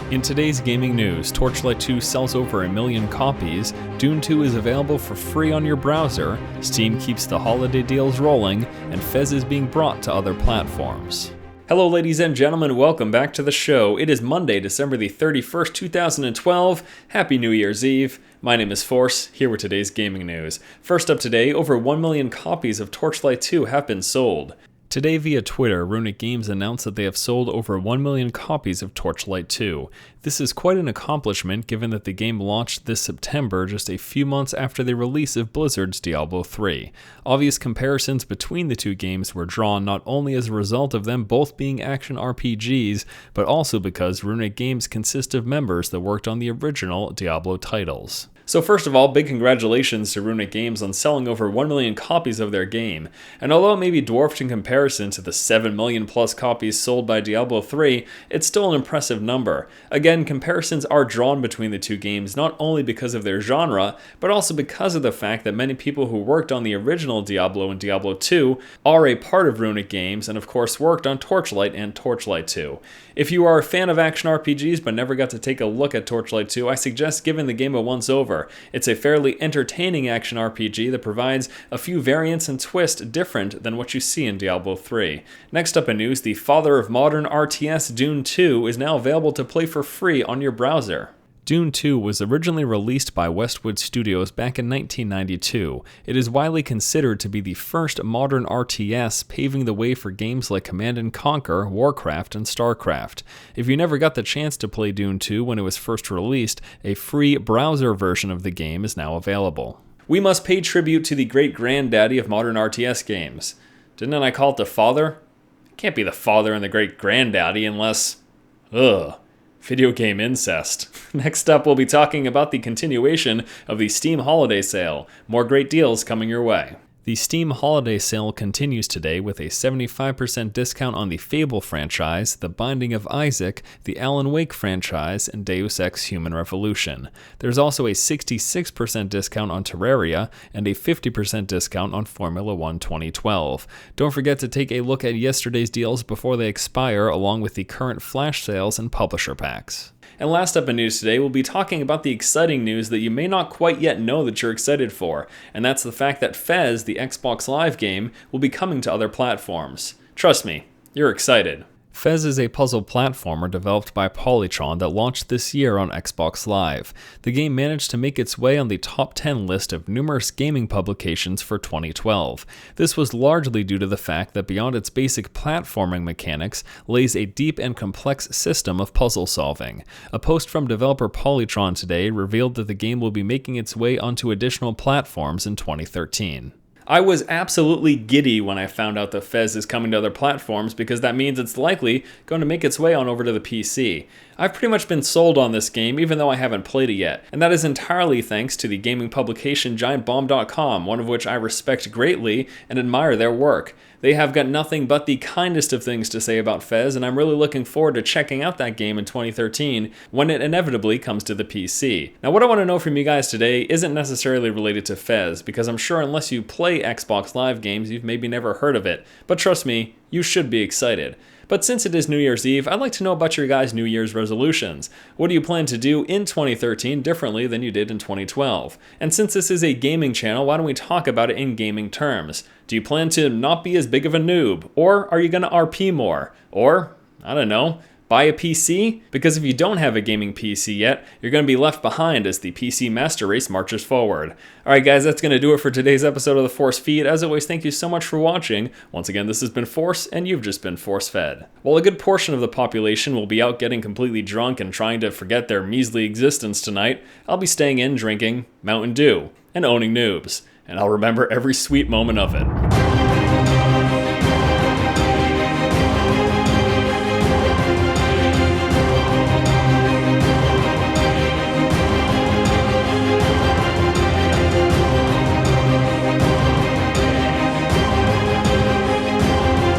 In today's gaming news, Torchlight 2 sells over 1 million copies, Dune 2 is available for free on your browser, Steam keeps the holiday deals rolling, and Fez is being brought to other platforms. Hello ladies and gentlemen, welcome back to the show. It is Monday, December the 31st, 2012. Happy New Year's Eve. My name is Force, here with today's gaming news. First up today, over 1 million copies of Torchlight 2 have been sold. Today via Twitter, Runic Games announced that they have sold over 1 million copies of Torchlight 2. This is quite an accomplishment given that the game launched this September, just a few months after the release of Blizzard's Diablo III. Obvious comparisons between the two games were drawn not only as a result of them both being action RPGs, but also because Runic Games consist of members that worked on the original Diablo titles. So first of all, big congratulations to Runic Games on selling over 1 million copies of their game, and although it may be dwarfed in comparison to the 7 million plus copies sold by Diablo III, it's still an impressive number. Again, comparisons are drawn between the two games not only because of their genre, but also because of the fact that many people who worked on the original Diablo and Diablo II are a part of Runic Games, and of course worked on Torchlight and Torchlight 2. If you are a fan of action RPGs but never got to take a look at Torchlight 2, I suggest giving the game a once-over. It's a fairly entertaining action RPG that provides a few variants and twists different than what you see in Diablo 3. Next up in news, the father of modern RTS, Dune 2, is now available to play for free on your browser. Dune 2 was originally released by Westwood Studios back in 1992. It is widely considered to be the first modern RTS, paving the way for games like Command & Conquer, Warcraft, and StarCraft. If you never got the chance to play Dune 2 when it was first released, a free browser version of the game is now available. We must pay tribute to the great-granddaddy of modern RTS games. Didn't I call it the father? It can't be the father and the great-granddaddy unless... video game incest. Next up, we'll be talking about the continuation of the Steam Holiday Sale. More great deals coming your way. The Steam Holiday Sale continues today with a 75% discount on the Fable franchise, The Binding of Isaac, the Alan Wake franchise, and Deus Ex Human Revolution. There's also a 66% discount on Terraria and a 50% discount on Formula 1 2012. Don't forget to take a look at yesterday's deals before they expire, along with the current flash sales and publisher packs. And last up in news today, we'll be talking about the exciting news that you may not quite yet know that you're excited for, and that's the fact that Fez, the Xbox Live game, will be coming to other platforms. Trust me, you're excited. Fez is a puzzle platformer developed by Polytron that launched this year on Xbox Live. The game managed to make its way on the top 10 list of numerous gaming publications for 2012. This was largely due to the fact that beyond its basic platforming mechanics lays a deep and complex system of puzzle solving. A post from developer Polytron today revealed that the game will be making its way onto additional platforms in 2013. I was absolutely giddy when I found out that Fez is coming to other platforms because that means it's likely going to make its way on over to the PC. I've pretty much been sold on this game even though I haven't played it yet, and that is entirely thanks to the gaming publication GiantBomb.com, one of which I respect greatly and admire their work. They have got nothing but the kindest of things to say about Fez, and I'm really looking forward to checking out that game in 2013 when it inevitably comes to the PC. Now what I want to know from you guys today isn't necessarily related to Fez, because I'm sure unless you play Xbox Live games, you've maybe never heard of it, but trust me, you should be excited. But since it is New Year's Eve, I'd like to know about your guys' New Year's resolutions. What do you plan to do in 2013 differently than you did in 2012? And since this is a gaming channel, why don't we talk about it in gaming terms? Do you plan to not be as big of a noob? Or are you going to RP more? Or, I don't know, buy a PC? Because if you don't have a gaming PC yet, you're going to be left behind as the PC master race marches forward. Alright guys, that's going to do it for today's episode of the Force Feed. As always, thank you so much for watching. Once again, this has been Force, and you've just been force-fed. While a good portion of the population will be out getting completely drunk and trying to forget their measly existence tonight, I'll be staying in drinking Mountain Dew and owning noobs. And I'll remember every sweet moment of it.